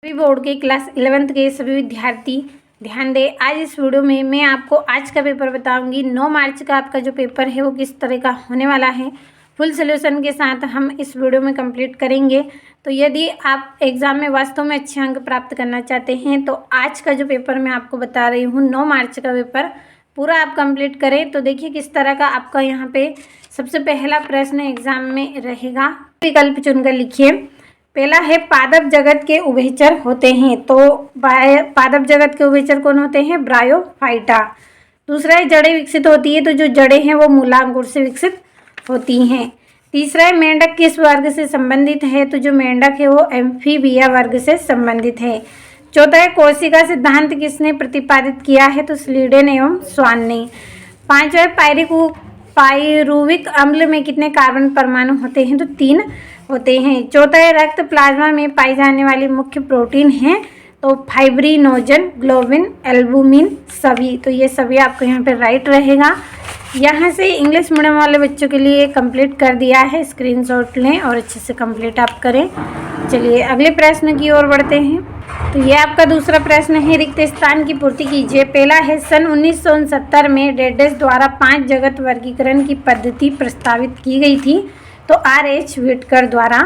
सभी बोर्ड के class 11th के सभी विद्यार्थी ध्यान दें। आज इस वीडियो में मैं आपको आज का पेपर बताऊंगी। 9 मार्च का आपका जो पेपर है वो किस तरह का होने वाला है, फुल सोल्यूशन के साथ हम इस वीडियो में कंप्लीट करेंगे। तो यदि आप एग्ज़ाम में वास्तव में अच्छे अंक प्राप्त करना चाहते हैं तो आज का जो पेपर मैं आपको बता रही हूँ 9 मार्च का पेपर पूरा आप कंप्लीट करें। तो देखिए किस तरह का आपका यहाँ पे सबसे पहला प्रश्न एग्जाम में रहेगा। विकल्प चुनकर लिखिए। पहला है पादप जगत के उभयचर होते हैं, तो पादप जगत के उभयचर कौन होते हैं? ब्रायोफाइटा। दूसरा है जड़ें विकसित होती है, तो जो जड़ें हैं वो मूलांकुर से विकसित होती हैं। तीसरा है मेंढक किस वर्ग से संबंधित है, तो जो मेंढक है वो एम्फीबिया वर्ग से संबंधित है। चौथा है कोशिका सिद्धांत किसने प्रतिपादित किया है, तो स्लीडन एवं स्वान ने। पांचवा है पायरुविक अम्ल में कितने कार्बन परमाणु होते हैं, तो 3 होते हैं। चौथा है रक्त प्लाज्मा में पाई जाने वाली मुख्य प्रोटीन है, तो फाइब्रिनोजन, ग्लोबिन, एल्बुमिन सभी। तो ये सभी आपको यहाँ पे राइट रहेगा। यहाँ से इंग्लिश मीडियम वाले बच्चों के लिए कंप्लीट कर दिया है, स्क्रीनशॉट लें और अच्छे से कंप्लीट आप करें। चलिए अगले प्रश्न की ओर बढ़ते हैं। तो ये आपका दूसरा प्रश्न है, रिक्त स्थान की पूर्ति कीजिए। पहला है सन 1969 में डेडेस द्वारा 5 जगत वर्गीकरण की पद्धति प्रस्तावित की गई थी, तो R.H. व्हिटकर द्वारा।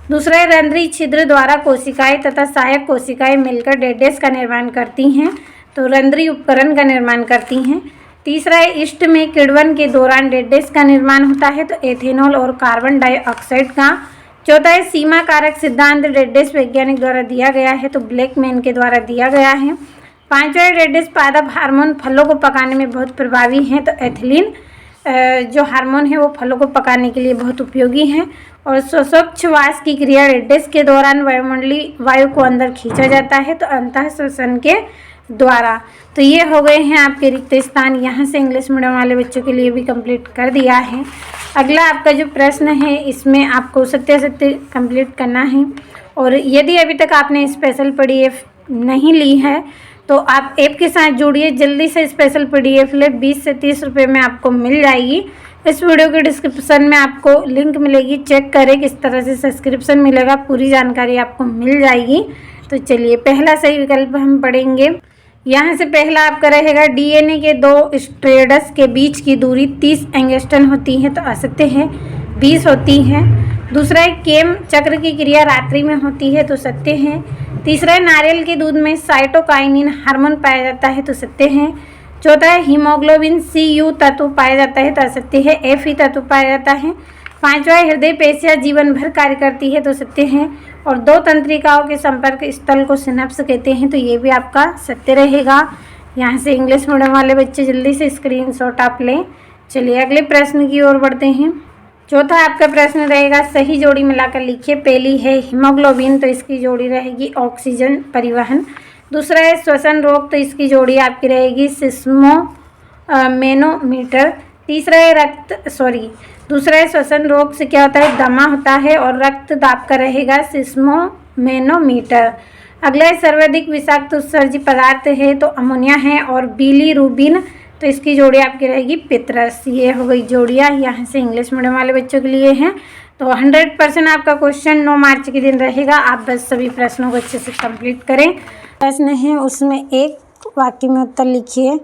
दूसरा है रंध्रीय छिद्र द्वारा कोशिकाएं तथा सहायक कोशिकाएं मिलकर डेडेस का निर्माण करती हैं, तो रंध्रीय उपकरण का निर्माण करती हैं। तीसरा है ईस्ट में किण्वन के दौरान डेडेस का निर्माण होता है, तो एथेनॉल और कार्बन डाइऑक्साइड का। चौथा है सीमा कारक सिद्धांत डेडेस वैज्ञानिक द्वारा दिया गया है, तो ब्लैकमैन के द्वारा दिया गया है। पांचवा है डेडेस पादप हार्मोन फलों को पकाने में बहुत प्रभावी हैं, तो एथिलीन जो हार्मोन है वो फलों को पकाने के लिए बहुत उपयोगी है। और स्वच्छवास की क्रिया डेडेस के दौरान वायुमंडलीय वायु को अंदर खींचा जाता है, तो अंतः श्वसन के द्वारा। तो ये हो गए हैं आपके रिक्त स्थान। यहाँ से इंग्लिश मीडियम वाले बच्चों के लिए भी कंप्लीट कर दिया है। अगला आपका जो प्रश्न है इसमें आपको सत्य कंप्लीट करना है। और यदि अभी तक आपने स्पेशल PDF नहीं ली है तो आप ऐप के साथ जुड़िए, जल्दी से स्पेशल PDF ले। 20 से 30 रुपये में आपको मिल जाएगी। इस वीडियो के डिस्क्रिप्शन में आपको लिंक मिलेगी, चेक करें किस तरह से सब्सक्रिप्शन मिलेगा, पूरी जानकारी आपको मिल जाएगी। तो चलिए पहला सही विकल्प हम पढ़ेंगे। यहाँ से पहला आपका रहेगा DNA के 2 स्ट्रैंड्स के बीच की दूरी 30 एंगस्ट्रॉम होती है, तो असत्य है, 20 होती है। दूसरा है केम चक्र की क्रिया रात्रि में होती है, तो सत्य है। तीसरा है नारियल के दूध में साइटोकाइनिन हार्मोन पाया जाता है, तो सत्य है। चौथा है हीमोग्लोबिन Cu तत्व पाया जाता है, तो असत्य है, Fe तत्व पाया जाता है। पांचवा है हृदय पेशियां जीवन भर कार्य करती है, तो सत्य है। और 2 तंत्रिकाओं के संपर्क स्थल को सिनेप्स कहते हैं, तो ये भी आपका सत्य रहेगा। यहाँ से इंग्लिश मीडियम वाले बच्चे जल्दी से स्क्रीनशॉट आप लें। चलिए अगले प्रश्न की ओर बढ़ते हैं। चौथा आपका प्रश्न रहेगा सही जोड़ी मिलाकर लिखिए। पहली है हीमोग्लोबिन, तो इसकी जोड़ी रहेगी ऑक्सीजन परिवहन। दूसरा है श्वसन रोग, तो इसकी जोड़ी आपकी रहेगी सिस्मो मैनोमीटर। तीसरा है दूसरा है श्वसन रोग से क्या होता है? दमा होता है। और रक्त दाब का रहेगा सिस्मो मैनोमीटर। अगला है सर्वाधिक विषाक्त उत्सर्जी पदार्थ है, तो अमोनिया है। और बिलीरुबिन, तो इसकी जोड़ी आपकी रहेगी पितरस। ये हो गई जोड़ियाँ, यहाँ से इंग्लिश मीडियम वाले बच्चों के लिए हैं। तो 100% आपका क्वेश्चन 9 मार्च के दिन रहेगा। आप बस सभी प्रश्नों को अच्छे से कंप्लीट करें। प्रश्न है उसमें एक वाक्य में उत्तर लिखिए।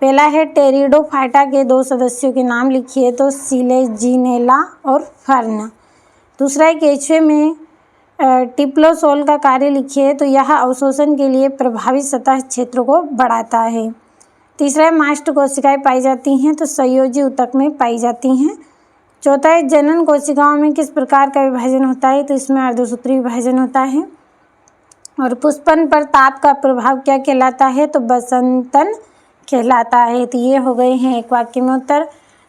पहला है टेरिडोफाइटा के 2 सदस्यों के नाम लिखिए, तो सिलेजिनेला और फर्न। दूसरा है केचुए में टिप्लोसोल का कार्य लिखिए, तो यह अवशोषण के लिए प्रभावित सतह क्षेत्रों को बढ़ाता है। तीसरा है मास्ट कोशिकाएं पाई जाती हैं, तो संयोजी ऊतक में पाई जाती हैं। चौथा है जनन कोशिकाओं में किस प्रकार का विभाजन होता है, तो इसमें अर्धसूत्री विभाजन होता है। और पुष्पन पर ताप का प्रभाव क्या कहलाता है, तो बसंतन कहलाता है। तो ये हो गए हैं एक वाक्य में उत्तर।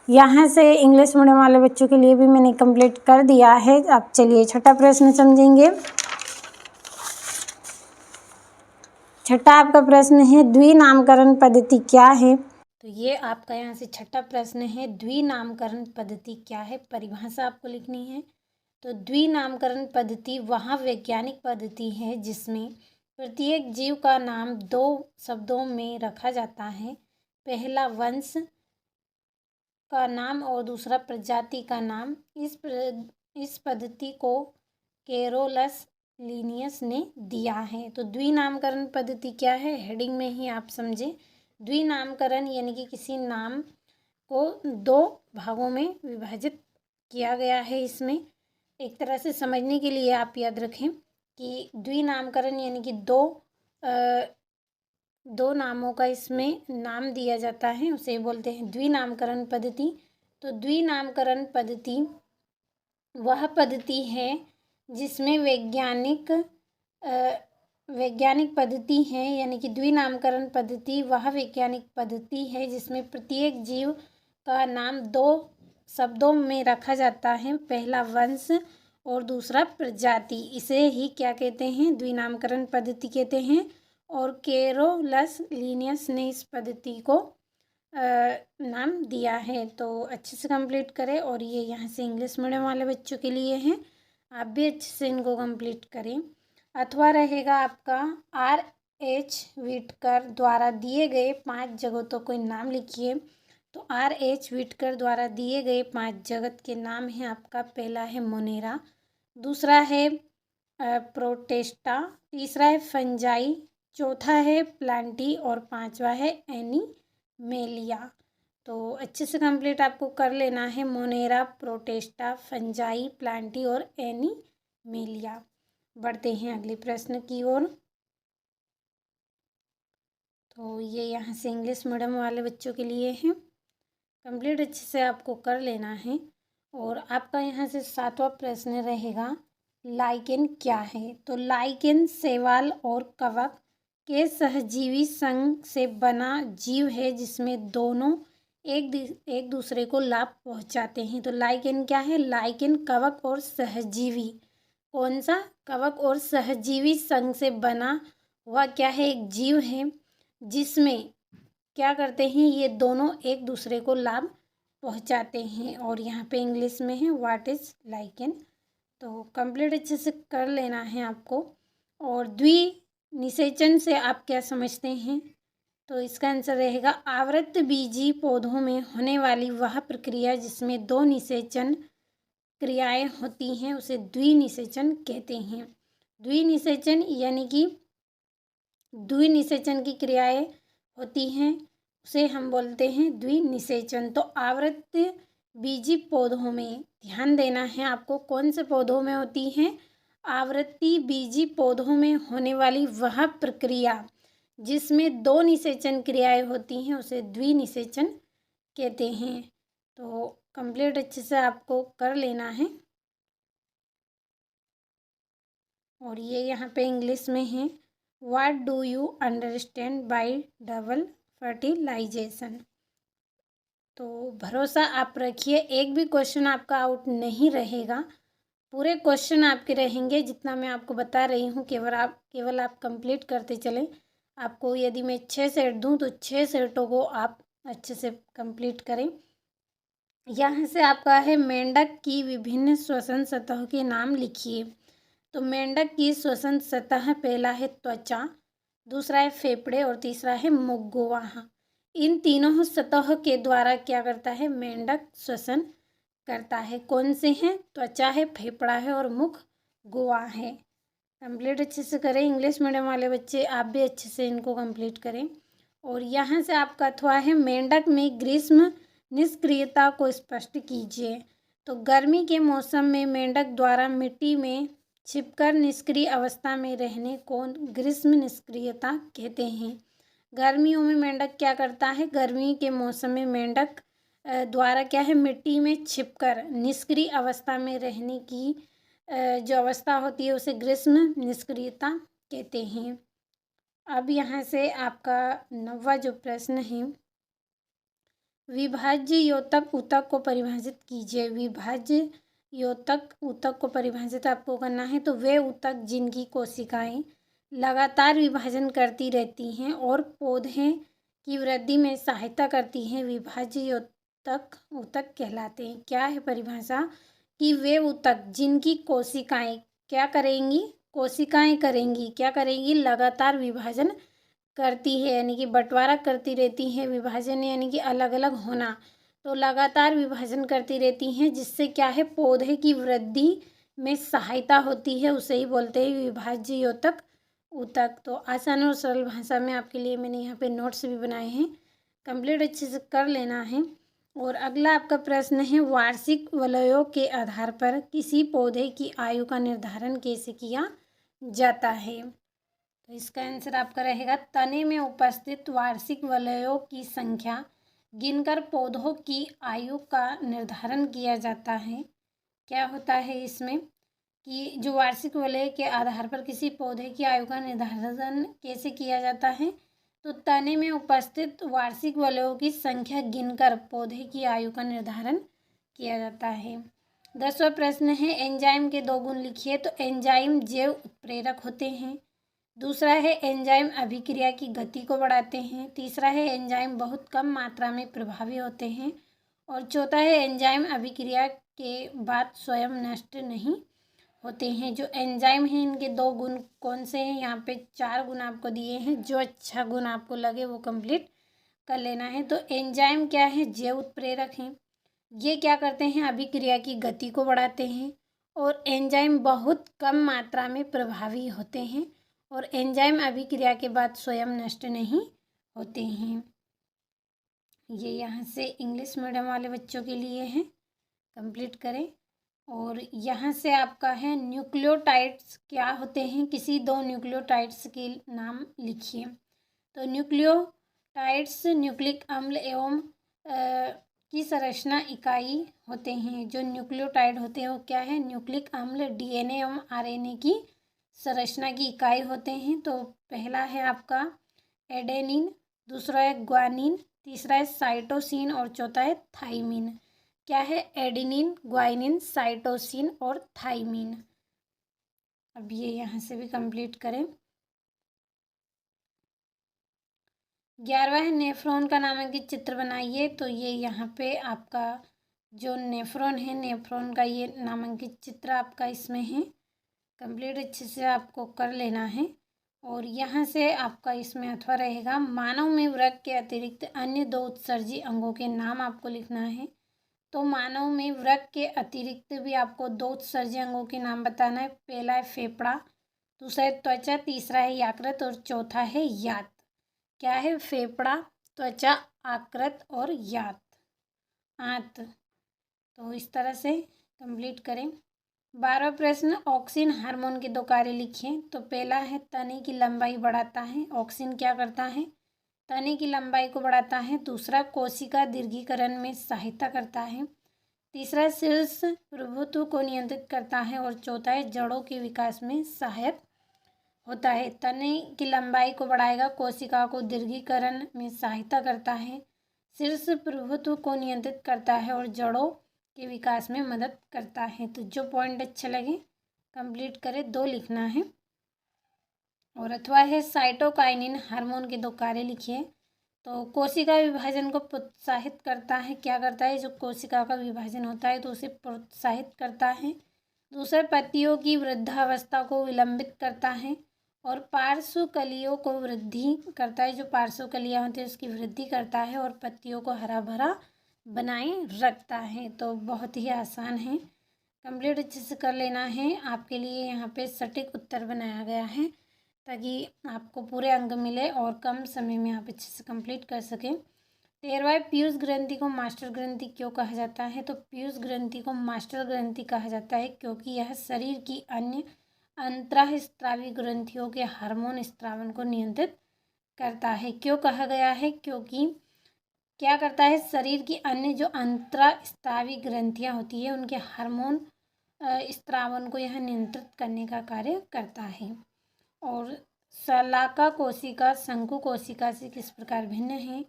यहाँ से इंग्लिश मीडियम वाले बच्चों के लिए भी मैंने कंप्लीट कर दिया है। अब चलिए छठा प्रश्न समझेंगे। छठा आपका प्रश्न है द्विनामकरण पद्धति क्या है। तो ये आपका यहाँ से छठा प्रश्न है, द्विनामकरण पद्धति क्या है, परिभाषा आपको लिखनी है। तो द्विनामकरण पद्धति वह वैज्ञानिक पद्धति है जिसमें प्रत्येक जीव का नाम 2 शब्दों में रखा जाता है। पहला वंश का नाम और दूसरा प्रजाति का नाम। इस पद्धति को कैरोलस लिनियस ने दिया है। तो द्विनामकरण पद्धति क्या है, हेडिंग में ही आप समझे। द्विनामकरण यानी कि किसी नाम को दो भागों में विभाजित किया गया है। इसमें एक तरह से समझने के लिए आप याद रखें कि द्विनामकरण यानी कि दो नामों का इसमें नाम दिया जाता है, उसे बोलते हैं द्विनामकरण पद्धति। तो द्विनामकरण पद्धति वह पद्धति है जिसमें वैज्ञानिक पद्धति है, यानी कि द्विनामकरण पद्धति वह वैज्ञानिक पद्धति है जिसमें प्रत्येक जीव का नाम दो शब्दों में रखा जाता है, पहला वंश और दूसरा प्रजाति। इसे ही क्या कहते हैं, द्विनामकरण पद्धति कहते हैं। और कैरोलस लिनियस ने इस पद्धति को नाम दिया है। तो अच्छे से कंप्लीट करें। और ये यहाँ से इंग्लिश मीडियम वाले बच्चों के लिए हैं, आप भी अच्छे से इनको कंप्लीट करें। अथवा रहेगा आपका R.H. व्हिटकर द्वारा दिए गए 5 जगतों के नाम लिखिए। तो R.H. व्हिटकर द्वारा दिए गए 5 जगत के नाम हैं आपका, पहला है मोनेरा, दूसरा है प्रोटेस्टा, तीसरा है फंजाई, चौथा है प्लांटी और पांचवा है एनीमेलिया। तो अच्छे से कंप्लीट आपको कर लेना है, मोनेरा, प्रोटेस्टा, फंजाई, प्लांटी और एनीमेलिया। बढ़ते हैं अगले प्रश्न की ओर। तो ये यहाँ से इंग्लिश मीडियम वाले बच्चों के लिए है, कंप्लीट अच्छे से आपको कर लेना है। और आपका यहाँ से 7वां प्रश्न रहेगा, लाइकेन क्या है। तो लाइकेन शैवाल और कवक के सहजीवी संघ से बना जीव है जिसमें दोनों एक दूसरे को लाभ पहुंचाते हैं। तो लाइकेन क्या है, लाइकेन कवक और सहजीवी, कौन सा, कवक और सहजीवी संघ से बना हुआ क्या है, एक जीव है जिसमें क्या करते हैं, ये दोनों एक दूसरे को लाभ पहुंचाते हैं। और यहाँ पे इंग्लिश में है व्हाट इज लाइकेन। तो कंप्लीट अच्छे से कर लेना है आपको। और द्विनिषेचन से आप क्या समझते हैं, तो इसका आंसर रहेगा आवृत बीजी पौधों में होने वाली वह प्रक्रिया जिसमें 2 निषेचन क्रियाएं होती हैं उसे द्विनिषेचन कहते हैं। द्विनिषेचन यानी कि द्विनिषेचन की क्रियाएं होती हैं उसे हम बोलते हैं द्विनिषेचन। तो आवृत बीजी पौधों में ध्यान देना है आपको, कौन से पौधों में होती हैं, आवृत्ति बीजी पौधों में होने वाली वह प्रक्रिया जिसमें 2 निषेचन क्रियाएं होती हैं उसे द्विनिषेचन कहते हैं। तो कंप्लीट अच्छे से आपको कर लेना है। और ये यहाँ पे इंग्लिश में है, what do you understand by double fertilization. तो भरोसा आप रखिए, एक भी क्वेश्चन आपका आउट नहीं रहेगा, पूरे क्वेश्चन आपके रहेंगे। जितना मैं आपको बता रही हूँ केवल आप कंप्लीट करते चलें। आपको यदि मैं 6 सेट दूँ तो 6 सेटों को आप अच्छे से कंप्लीट करें। यहाँ से आपका है मेंढक की विभिन्न श्वसन सतहों के नाम लिखिए। तो मेंढक की श्वसन सतह, पहला है त्वचा, दूसरा है फेफड़े और तीसरा है मुख गुहा। इन तीनों सतह के द्वारा क्या करता है, मेंढक श्वसन करता है। कौन से हैं, त्वचा है, फेफड़ा है और मुख गुहा है। कंप्लीट अच्छे से करें। इंग्लिश मीडियम वाले बच्चे आप भी अच्छे से इनको कंप्लीट करें। और यहाँ से आपका अथवा है मेंढक में ग्रीष्म निष्क्रियता को स्पष्ट कीजिए। तो गर्मी के मौसम में मेंढक द्वारा मिट्टी में छिपकर निष्क्रिय अवस्था में रहने को ग्रीष्म निष्क्रियता कहते हैं। गर्मियों में मेंढक क्या करता है, गर्मी के मौसम में मेंढक द्वारा क्या है, मिट्टी में छिपकर निष्क्रिय अवस्था में रहने की जो अवस्था होती है उसे ग्रीष्म निष्क्रियता कहते हैं। अब यहाँ से आपका 9वां जो प्रश्न है, विभाज्य योतक ऊतक को परिभाषित कीजिए। विभाज्य योतक ऊतक को परिभाषित आपको करना है। तो वे ऊतक जिनकी कोशिकाएं लगातार विभाजन करती रहती हैं और पौधे की वृद्धि में सहायता करती हैं, विभाज्य योतक ऊतक कहलाते हैं। क्या है परिभाषा, कि वे ऊतक जिनकी कोशिकाएं क्या करेंगी, कोशिकाएं करेंगी, क्या करेंगी, लगातार विभाजन करती है, यानी कि बंटवारा करती रहती हैं। विभाजन यानी कि अलग अलग होना, तो लगातार विभाजन करती रहती हैं जिससे क्या है, पौधे की वृद्धि में सहायता होती है उसे ही बोलते हैं विभाज्य योतक ऊतक। तो आसान और सरल भाषा में आपके लिए मैंने यहाँ पे नोट्स भी बनाए हैं, कंप्लीट अच्छे से कर लेना है। और अगला आपका प्रश्न है, वार्षिक वलयों के आधार पर किसी पौधे की आयु का निर्धारण कैसे किया जाता है? तो इसका आंसर आपका रहेगा, तने में उपस्थित वार्षिक वलयों की संख्या गिनकर पौधों की आयु का निर्धारण किया जाता है। क्या होता है इसमें कि जो वार्षिक वलय के आधार पर किसी पौधे की आयु का निर्धारण कैसे किया जाता है, तो तने में उपस्थित वार्षिक वलयों की संख्या गिनकर पौधे की आयु का निर्धारण किया जाता है। 10वां प्रश्न है, एंजाइम के 2 गुण लिखिए। तो एंजाइम जैव उत्प्रेरक होते हैं। दूसरा है, एंजाइम अभिक्रिया की गति को बढ़ाते हैं। तीसरा है, एंजाइम बहुत कम मात्रा में प्रभावी होते हैं। और चौथा है, एंजाइम अभिक्रिया के बाद स्वयं नष्ट नहीं होते हैं। जो एंजाइम हैं इनके 2 गुण कौन से हैं? यहाँ पे 4 गुण आपको दिए हैं, जो अच्छा गुण आपको लगे वो कंप्लीट कर लेना है। तो एंजाइम क्या है? जैव उत्प्रेरक हैं। ये क्या करते हैं? अभिक्रिया की गति को बढ़ाते हैं। और एंजाइम बहुत कम मात्रा में प्रभावी होते हैं। और एंजाइम अभिक्रिया के बाद स्वयं नष्ट नहीं होते हैं। ये यहाँ से इंग्लिश मीडियम वाले बच्चों के लिए हैं, कंप्लीट करें। और यहाँ से आपका है, न्यूक्लियोटाइड्स क्या होते हैं? किसी 2 न्यूक्लियोटाइड्स के नाम लिखिए। तो न्यूक्लियोटाइड्स न्यूक्लिक अम्ल एवं की संरचना इकाई होते हैं। जो न्यूक्लियोटाइड होते हैं वो क्या है? न्यूक्लिक अम्ल, डीएनए एवं आरएनए की संरचना की इकाई होते हैं। तो पहला है आपका एडेनिन, दूसरा है ग्वानिन, तीसरा है साइटोसिन और चौथा है थाइमिन। क्या है? एडेनिन, ग्वानिन, साइटोसिन और थाइमिन। अब ये यहाँ से भी कंप्लीट करें। 11वां है, नेफ्रॉन का नामांकित चित्र बनाइए। तो ये यहाँ पे आपका जो नेफ्रॉन है, नेफ्रॉन का ये नामांकित चित्र आपका इसमें है, कंप्लीट अच्छे से आपको कर लेना है। और यहाँ से आपका इसमें अथवा रहेगा, मानव में वृक्क के अतिरिक्त अन्य 2 उत्सर्जी अंगों के नाम आपको लिखना है। तो मानव में वृक्क के अतिरिक्त भी आपको 2 उत्सर्जी अंगों के नाम बताना है। पहला है फेफड़ा, दूसरा है त्वचा, तीसरा है यकृत और चौथा है यात। क्या है? फेफड़ा, त्वचा, आकृत और आंत। तो इस तरह से कंप्लीट करें। 12वां प्रश्न, ऑक्सिन हार्मोन के 2 कार्य लिखिए। तो पहला है, तने की लंबाई बढ़ाता है। ऑक्सिन क्या करता है? तने की लंबाई को बढ़ाता है। दूसरा, कोशिका दीर्घीकरण में सहायता करता है। तीसरा, शीर्ष प्रभुत्व को नियंत्रित करता है। और चौथा है, जड़ों के विकास में सहायक होता है। तने की लंबाई को बढ़ाएगा, कोशिका को दीर्घीकरण में सहायता करता है, शीर्ष प्रभुत्व को नियंत्रित करता है और जड़ों के विकास में मदद करता है। तो जो पॉइंट अच्छे लगे कंप्लीट करें, 2 लिखना है। और अथवा है, साइटोकाइनिन हार्मोन के 2 कार्य लिखिए। तो कोशिका विभाजन को प्रोत्साहित करता है। क्या करता है? जो कोशिका का विभाजन होता है तो उसे प्रोत्साहित करता है। दूसरा, पत्तियों की वृद्धावस्था को विलंबित करता है। और पार्श्व कलियों को वृद्धि करता है। जो पार्श्व कलियाँ होती है उसकी वृद्धि करता है और पत्तियों को हरा भरा बनाए रखता है। तो बहुत ही आसान है, कंप्लीट अच्छे से कर लेना है। आपके लिए यहाँ पे सटीक उत्तर बनाया गया है ताकि आपको पूरे अंक मिले और कम समय में आप अच्छे से कंप्लीट कर सकें। 13वां, पीयूष ग्रंथि को मास्टर ग्रंथि क्यों कहा जाता है? तो पीयूष ग्रंथि को मास्टर ग्रंथि कहा जाता है क्योंकि यह शरीर की अन्य अंतःस्रावी ग्रंथियों के हार्मोन स्रावन को नियंत्रित करता है। क्यों कहा गया है? क्योंकि क्या करता है? शरीर की अन्य जो अंतःस्रावी ग्रंथियाँ होती है उनके हार्मोन स्रावन को यह नियंत्रित करने का कार्य करता है। और शलाका कोशिका शंकु कोशिका से किस प्रकार भिन्न है?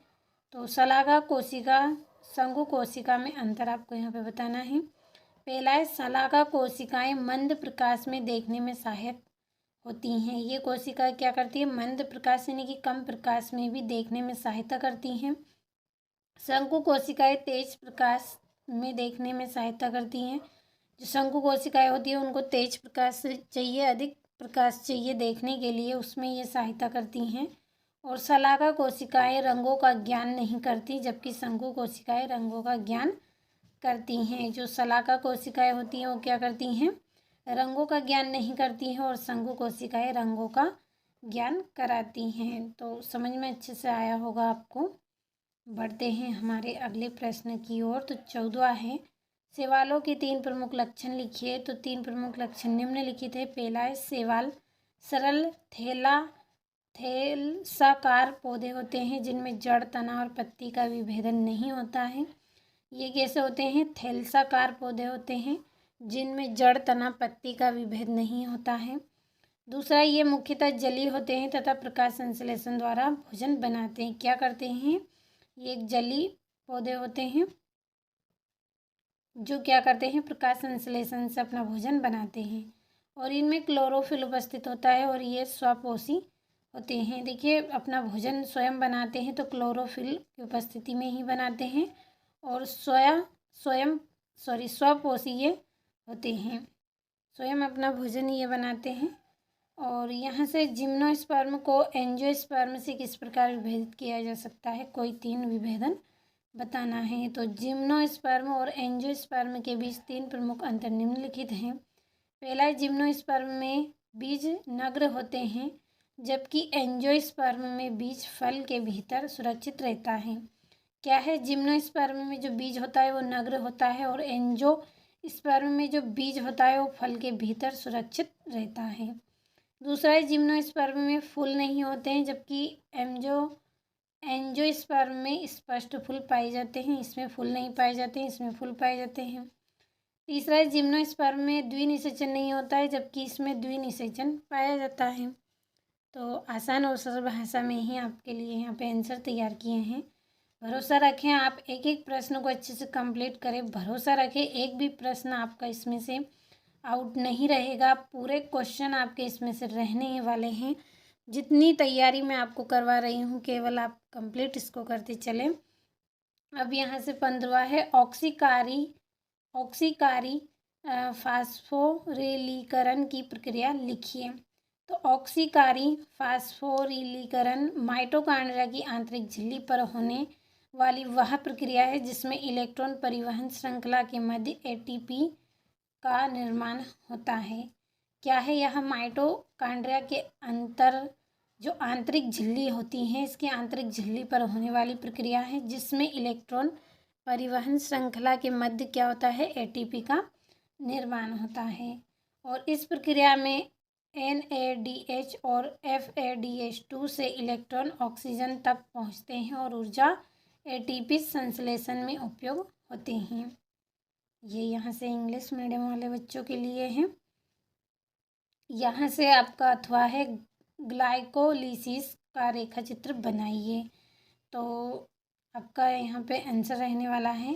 तो शलाका कोशिका शंकु कोशिका में अंतर आपको यहाँ पे बताना है। पहला है, शलाका कोशिकाएं मंद प्रकाश में देखने में सहायक होती हैं। ये कोशिका क्या करती है? मंद प्रकाश यानी कि कम प्रकाश में भी देखने में सहायता करती हैं। शंकु कोशिकाएं तेज प्रकाश में देखने में सहायता करती हैं। जो शंकु कोशिकाएं होती है उनको तेज प्रकाश चाहिए, अधिक प्रकाश चाहिए देखने के लिए, उसमें ये सहायता करती हैं। और शलाका कोशिकाएं रंगों का ज्ञान नहीं करती, जबकि शंकु कोशिकाएं रंगों का ज्ञान करती हैं। जो शलाका कोशिकाएं होती हैं वो क्या करती हैं? रंगों का ज्ञान नहीं करती हैं और संघ कोशिकाएं रंगों का ज्ञान कराती हैं। तो समझ में अच्छे से आया होगा आपको। बढ़ते हैं हमारे अगले प्रश्न की ओर। तो 14वां है, शैवालों के 3 प्रमुख लक्षण लिखिए। तो 3 प्रमुख लक्षण निम्नलिखित है। पहला है, शैवाल सरल थैलाकार पौधे होते हैं जिनमें जड़, तना और पत्ती का विभेदन नहीं होता है। ये कैसे होते हैं? थैलाकार पौधे होते हैं जिनमें जड़, तना, पत्ती का विभेद नहीं होता है। दूसरा, ये मुख्यतः जलीय होते हैं तथा प्रकाश संश्लेषण द्वारा भोजन बनाते हैं। क्या करते हैं? ये एक जलीय पौधे होते हैं जो क्या करते हैं? प्रकाश संश्लेषण से अपना भोजन बनाते हैं। और इनमें क्लोरोफिल उपस्थित होता है और ये स्वपोषी होते हैं। देखिए, अपना भोजन स्वयं बनाते हैं तो क्लोरोफिल की उपस्थिति में ही बनाते हैं और स्वपोषी ये होते हैं, स्वयं अपना भोजन ये बनाते हैं। और यहाँ से जिम्नोस्पर्म को एंजियोस्पर्म से किस प्रकार विभेदित किया जा सकता है? कोई 3 विभेदन बताना है। तो जिम्नोस्पर्म और एंजियोस्पर्म के बीच 3 प्रमुख अंतर निम्नलिखित हैं। पहला है, जिम्नोस्पर्म में बीज नग्न होते हैं जबकि एंजियोस्पर्म में बीज फल के भीतर सुरक्षित रहता है। क्या है? जिम्नोस्पर्म में जो बीज होता है वो नग्न होता है और एंजियोस्पर्म में जो बीज होता है वो फल के भीतर सुरक्षित रहता है। दूसरा है, जिम्नोस्पर्म में फूल नहीं होते हैं जबकि एंजियोस्पर्म में स्पष्ट फूल पाए जाते हैं। इसमें फूल नहीं पाए जाते हैं, इसमें फूल पाए जाते हैं। तीसरा है, जिम्नोस्पर्म में द्विनिषेचन नहीं होता है जबकि इसमें द्विनिषेचन पाया जाता है। तो आसान और सरल भाषा में ही आपके लिए यहाँ पे आंसर तैयार किए हैं। भरोसा रखें, आप एक एक प्रश्न को अच्छे से कंप्लीट करें। भरोसा रखें, एक भी प्रश्न आपका इसमें से आउट नहीं रहेगा। पूरे क्वेश्चन आपके इसमें से रहने ही वाले हैं। जितनी तैयारी मैं आपको करवा रही हूँ केवल आप कंप्लीट इसको करते चलें। अब यहाँ से 15वां है, ऑक्सीकारी फास्फोरिलीकरण की प्रक्रिया लिखिए। तो ऑक्सीकारी फास्फोरिलीकरण माइटोकॉन्ड्रिया की आंतरिक झिल्ली पर होने वाली वह प्रक्रिया है जिसमें इलेक्ट्रॉन परिवहन श्रृंखला के मध्य एटीपी का निर्माण होता है। क्या है? यह माइटोकॉन्ड्रिया के जो आंतरिक झिल्ली होती है, इसकी आंतरिक झिल्ली पर होने वाली प्रक्रिया है जिसमें इलेक्ट्रॉन परिवहन श्रृंखला के मध्य क्या होता है? एटीपी का निर्माण होता है। और इस प्रक्रिया में NADH और FADH2 से इलेक्ट्रॉन ऑक्सीजन तक पहुंचते हैं और ऊर्जा एटीपी संश्लेषण में उपयोग होते हैं। ये यहाँ से इंग्लिश मीडियम वाले बच्चों के लिए है। यहाँ से आपका अथवा है, ग्लाइकोलिसिस का रेखा चित्र बनाइए। तो आपका यहाँ पे आंसर रहने वाला है,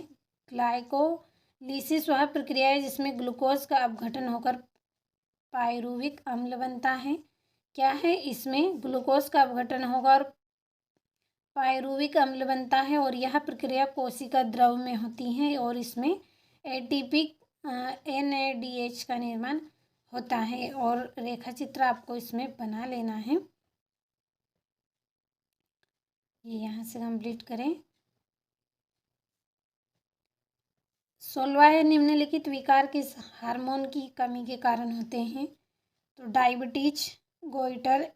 ग्लाइकोलिसिस वह प्रक्रिया है जिसमें ग्लूकोज का अपघटन होकर पायरुविक अम्ल बनता है। क्या है? इसमें ग्लूकोज का अपघटन होगा और पायरुविक अम्ल बनता है और यह प्रक्रिया कोशिका द्रव में होती है और इसमें एटीपी NADH का निर्माण होता है। और रेखा चित्र आपको इसमें बना लेना है। ये यहाँ से कंप्लीट करें। 16वां है, निम्नलिखित विकार किस हार्मोन की कमी के कारण होते हैं? तो डायबिटीज, गोइटर,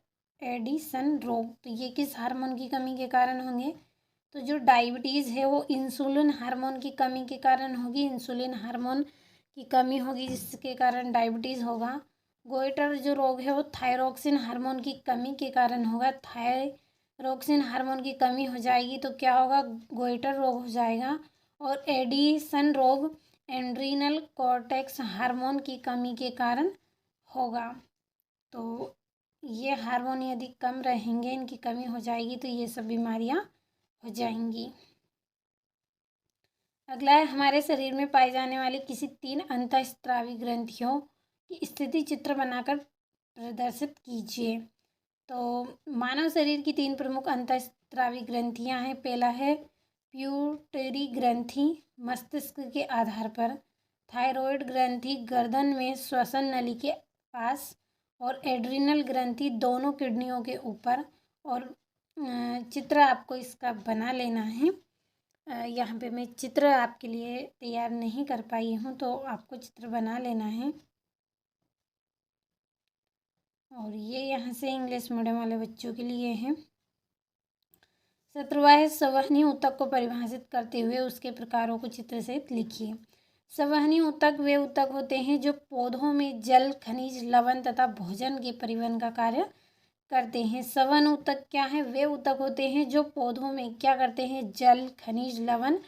एडिसन रोग। तो ये किस हार्मोन की कमी के कारण होंगे? तो जो डायबिटीज़ है वो इंसुलिन हार्मोन की कमी के कारण होगी। इंसुलिन हार्मोन की कमी होगी जिसके कारण डायबिटीज़ होगा। गोइटर जो रोग है वो थायरोक्सिन हार्मोन की कमी के कारण होगा। थायरोक्सिन हार्मोन की कमी हो जाएगी तो क्या होगा? गोइटर रोग हो जाएगा। और एडिसन रोग एड्रीनल कॉर्टेक्स हार्मोन की कमी के कारण होगा। तो ये हार्मोन यदि कम रहेंगे, इनकी कमी हो जाएगी तो ये सब बीमारियां हो जाएंगी। अगला है, हमारे शरीर में पाई जाने वाली किसी 3 अंतःस्रावी ग्रंथियों की स्थिति चित्र बनाकर प्रदर्शित कीजिए। तो मानव शरीर की 3 प्रमुख अंतःस्रावी ग्रंथियां हैं। पहला है प्यूटरी ग्रंथि, मस्तिष्क के आधार पर। थायराइड ग्रंथि गर्दन में श्वसन नली के पास। और एड्रिनल ग्रंथि दोनों किडनियों के ऊपर। और चित्र आपको इसका बना लेना है। यहाँ पे मैं चित्र आपके लिए तैयार नहीं कर पाई हूँ तो आपको चित्र बना लेना है। और ये यहाँ से इंग्लिश मीडियम वाले बच्चों के लिए है। 17वां है संवहनी ऊतक को परिभाषित करते हुए उसके प्रकारों को चित्र से लिखिए। संवहनी ऊतक वे ऊतक होते हैं जो पौधों में जल, खनिज, लवण तथा भोजन के परिवहन का कार्य करते हैं। संवहन ऊतक क्या है? वे ऊतक होते हैं जो पौधों में क्या करते हैं? जल, खनिज, लवण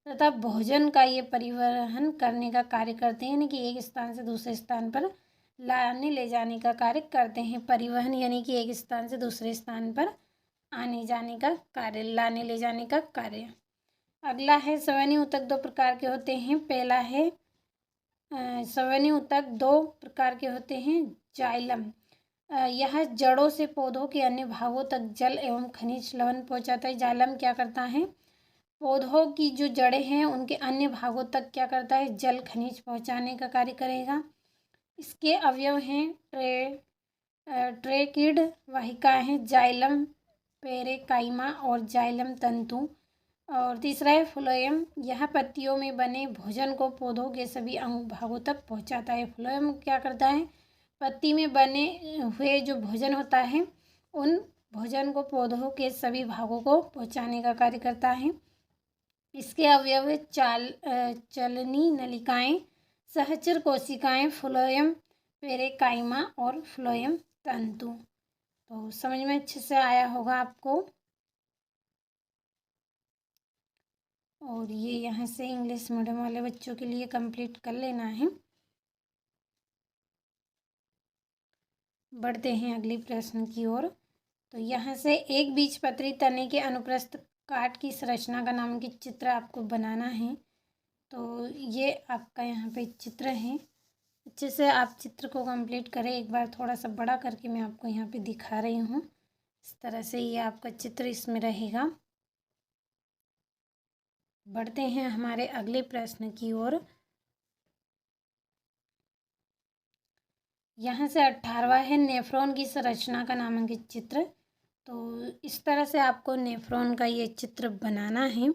तथा भोजन का ये परिवहन करने का कार्य करते हैं, यानी कि एक स्थान से दूसरे स्थान पर लाने ले जाने का कार्य करते हैं। परिवहन यानी कि एक स्थान से दूसरे स्थान पर आने जाने का कार्य, लाने ले जाने का कार्य। अगला है संवहनी ऊतक दो प्रकार के होते हैं। पहला है संवहनी ऊतक दो प्रकार के होते हैं। जाइलम, यह जड़ों से पौधों के अन्य भागों तक जल एवं खनिज लवण पहुंचाता है। जाइलम क्या करता है? पौधों की जो जड़ें हैं उनके अन्य भागों तक क्या करता है? जल, खनिज पहुंचाने का कार्य करेगा। इसके अवयव हैं ट्रेकिड वाहिकाएं हैं, जाइलम, पेरेकाइमा और जाइलम तंतु। और तीसरा है फ्लोएम, यह पत्तियों में बने भोजन को पौधों के सभी अंग भागों तक पहुंचाता है। फ्लोएम क्या करता है? पत्ती में बने हुए जो भोजन होता है उन भोजन को पौधों के सभी भागों को पहुंचाने का कार्य करता है। इसके अवयव चलनी नलिकाएं, सहचर कोशिकाएं, फ्लोएम, पेरेकाइमा और फ्लोएम तंतु। तो समझ में अच्छे से आया होगा आपको। और ये यहाँ से इंग्लिश मीडियम वाले बच्चों के लिए कंप्लीट कर लेना है। बढ़ते हैं अगले प्रश्न की ओर। तो यहाँ से एक बीजपत्री तने के अनुप्रस्थ काट की संरचना का नामांकित चित्र आपको बनाना है। तो ये आपका यहाँ पे चित्र है। अच्छे से आप चित्र को कंप्लीट करें। एक बार थोड़ा सा बड़ा करके मैं आपको यहाँ पे दिखा रही हूँ। इस तरह से ये आपका चित्र इसमें रहेगा। बढ़ते हैं हमारे अगले प्रश्न की ओर। यहाँ से 18वां है नेफ्रॉन की संरचना का नामांकित चित्र। तो इस तरह से आपको नेफ्रॉन का ये चित्र बनाना है।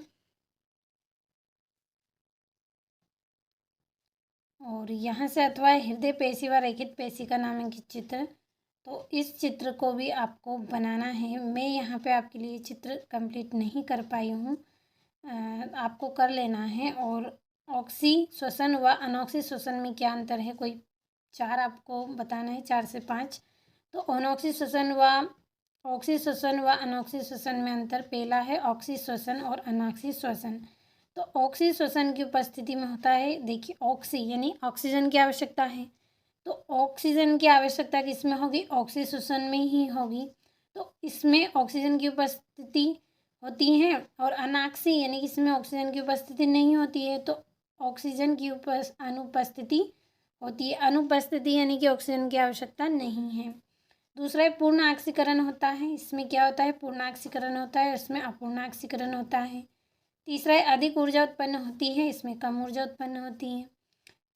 और यहाँ से अथवा हृदय पेशी व रेखित पेशी का नामांकित चित्र। तो इस चित्र को भी आपको बनाना है। मैं यहाँ पे आपके लिए चित्र कंप्लीट नहीं कर पाई हूँ, आपको कर लेना है। और ऑक्सी श्वसन व अनॉक्सी श्वसन में क्या अंतर है? कोई 4 आपको बताना है, 4 से 5। तो अनॉक्सी श्वसन व ऑक्सी श्वसन व अनॉक्सी श्वसन में अंतर। पहला है ऑक्सी श्वसन और अनॉक्सी श्वसन। तो ऑक्सी श्वसन की उपस्थिति में होता है, देखिए ऑक्सी यानी ऑक्सीजन की आवश्यकता है। तो ऑक्सीजन की आवश्यकता किसमें होगी? ऑक्सी श्वसन में ही होगी। तो इसमें ऑक्सीजन की उपस्थिति होती है। और अनाक्सी यानी कि इसमें ऑक्सीजन की उपस्थिति नहीं होती है। तो ऑक्सीजन की अनुपस्थिति होती है। अनुपस्थिति यानी कि ऑक्सीजन की आवश्यकता नहीं है। दूसरा है पूर्ण ऑक्सीकरण होता है। इसमें क्या होता है? पूर्ण ऑक्सीकरण होता है, इसमें अपूर्ण ऑक्सीकरण होता है। तीसरा है अधिक ऊर्जा उत्पन्न होती है, इसमें कम ऊर्जा उत्पन्न होती है।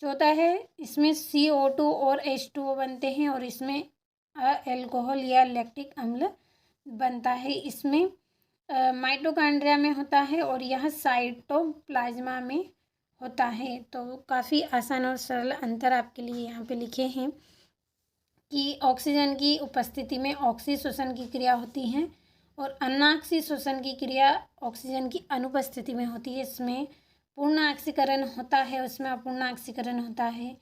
चौथा है इसमें CO2 और H2O बनते हैं और इसमें अल्कोहल या लैक्टिक अम्ल बनता है। इसमें माइटोकॉन्ड्रिया में होता है और यह साइटोप्लाज्मा में होता है। तो काफ़ी आसान और सरल अंतर आपके लिए यहाँ पे लिखे हैं कि ऑक्सीजन की उपस्थिति में ऑक्सी श्वसन की क्रिया होती है और अनाक्सी श्वसन की क्रिया ऑक्सीजन की अनुपस्थिति में होती है। इसमें पूर्ण ऑक्सीकरण होता है, उसमें अपूर्ण ऑक्सीकरण होता है।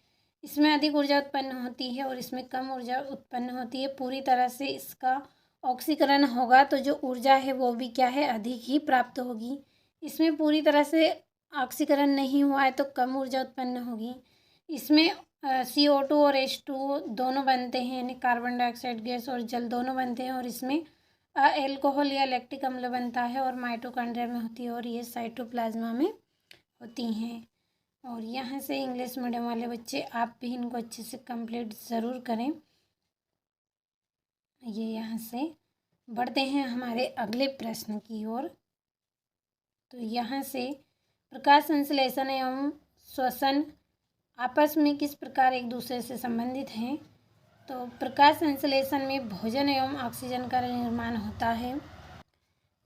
इसमें अधिक ऊर्जा उत्पन्न होती है और इसमें कम ऊर्जा उत्पन्न होती है। पूरी तरह से इसका ऑक्सीकरण होगा तो जो ऊर्जा है वो भी क्या है? अधिक ही प्राप्त होगी। इसमें पूरी तरह से ऑक्सीकरण नहीं हुआ है तो कम ऊर्जा उत्पन्न होगी। इसमें CO2 और H2O दोनों बनते हैं, यानी कार्बन डाइऑक्साइड गैस और जल दोनों बनते हैं। और इसमें अल्कोहल या लैक्टिक अम्ल बनता है और माइटोकॉन्ड्रिया में होती है और ये साइटोप्लाज्मा में होती हैं। और यहाँ से इंग्लिश मीडियम वाले बच्चे आप भी इनको अच्छे से कंप्लीट ज़रूर करें। ये यहाँ से बढ़ते हैं हमारे अगले प्रश्न की ओर। तो यहाँ से प्रकाश संश्लेषण एवं श्वसन आपस में किस प्रकार एक दूसरे से संबंधित हैं? तो प्रकाश संश्लेषण में भोजन एवं ऑक्सीजन का निर्माण होता है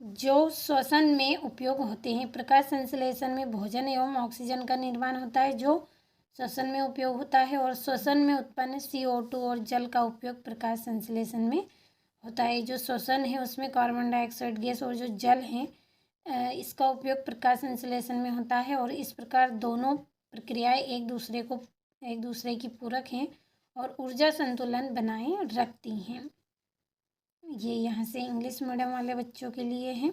जो श्वसन में उपयोग होते हैं। प्रकाश संश्लेषण में भोजन एवं ऑक्सीजन का निर्माण होता है जो श्वसन में उपयोग होता है। और श्वसन में उत्पन्न CO2 और जल का उपयोग प्रकाश संश्लेषण में होता है। जो श्वसन है उसमें कार्बन डाइऑक्साइड गैस और जो जल है इसका उपयोग प्रकाश संश्लेषण में होता है। और इस प्रकार दोनों प्रक्रियाएं एक दूसरे की पूरक हैं और ऊर्जा संतुलन बनाए रखती हैं। ये यहाँ से इंग्लिश मीडियम वाले बच्चों के लिए है।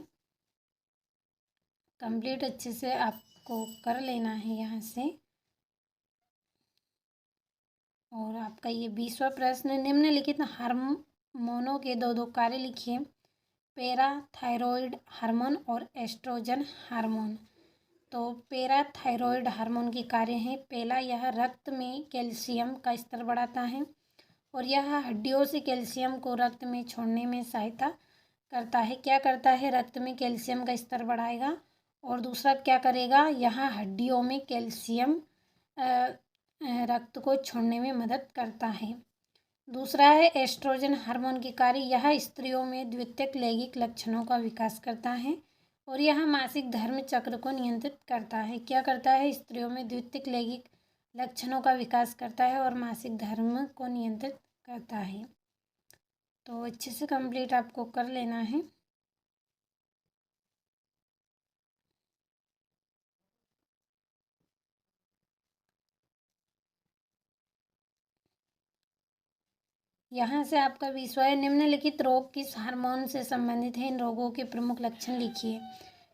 कंप्लीट अच्छे से आपको कर लेना है यहाँ से। और आपका ये 20वां प्रश्न, निम्नलिखित हार्मोनों के दो कार्य लिखिए। पैराथायरॉयड हार्मोन और एस्ट्रोजन हार्मोन। तो पैराथायरॉयड हार्मोन के कार्य हैं, पहला यह रक्त में कैल्शियम का स्तर बढ़ाता है और यह हड्डियों से कैल्शियम को रक्त में छोड़ने में सहायता करता है। क्या करता है? रक्त में कैल्शियम का स्तर बढ़ाएगा। और दूसरा क्या करेगा? यह हड्डियों में कैल्शियम रक्त को छोड़ने में मदद करता है। दूसरा है एस्ट्रोजन हार्मोन के कार्य, यह स्त्रियों में द्वितीयक लैंगिक लक्षणों का विकास करता है और यह मासिक धर्म चक्र को नियंत्रित करता है। क्या करता है? स्त्रियों में द्वितीयक लैंगिक लक्षणों का विकास करता है और मासिक धर्म को नियंत्रित करता है। तो अच्छे से कंप्लीट आपको कर लेना है। यहाँ से आपका 20वां है, निम्नलिखित रोग किस हार्मोन से संबंधित है? इन रोगों के प्रमुख लक्षण लिखिए।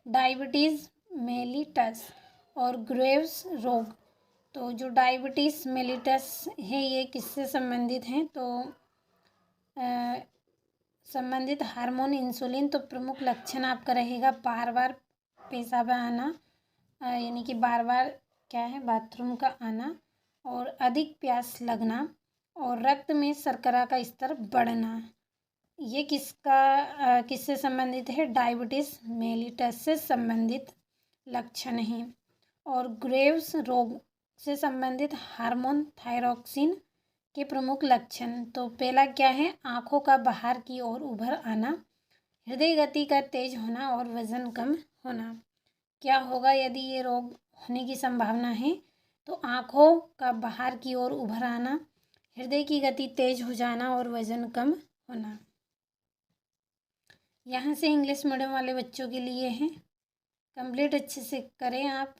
डायबिटीज़ मेलिटस और ग्रेव्स रोग। तो जो डायबिटीज़ मेलिटस है ये किससे संबंधित हैं? तो संबंधित हार्मोन इंसुलिन। तो प्रमुख लक्षण आपका रहेगा बार बार पेशाब आना, यानी कि बार बार क्या है, बाथरूम का आना, और अधिक प्यास लगना, और रक्त में शर्करा का स्तर बढ़ना। ये किससे संबंधित है? डायबिटीज़ मेलिटस से संबंधित लक्षण हैं। और ग्रेव्स रोग से संबंधित हार्मोन थायरोक्सिन के प्रमुख लक्षण। तो पहला क्या है? आँखों का बाहर की ओर उभर आना, हृदय गति का तेज होना और वजन कम होना। क्या होगा यदि ये रोग होने की संभावना है? तो आँखों का बाहर की ओर उभर आना, हृदय की गति तेज हो जाना और वजन कम होना। यहाँ से इंग्लिश मीडियम वाले बच्चों के लिए है। कंप्लीट अच्छे से करें आप।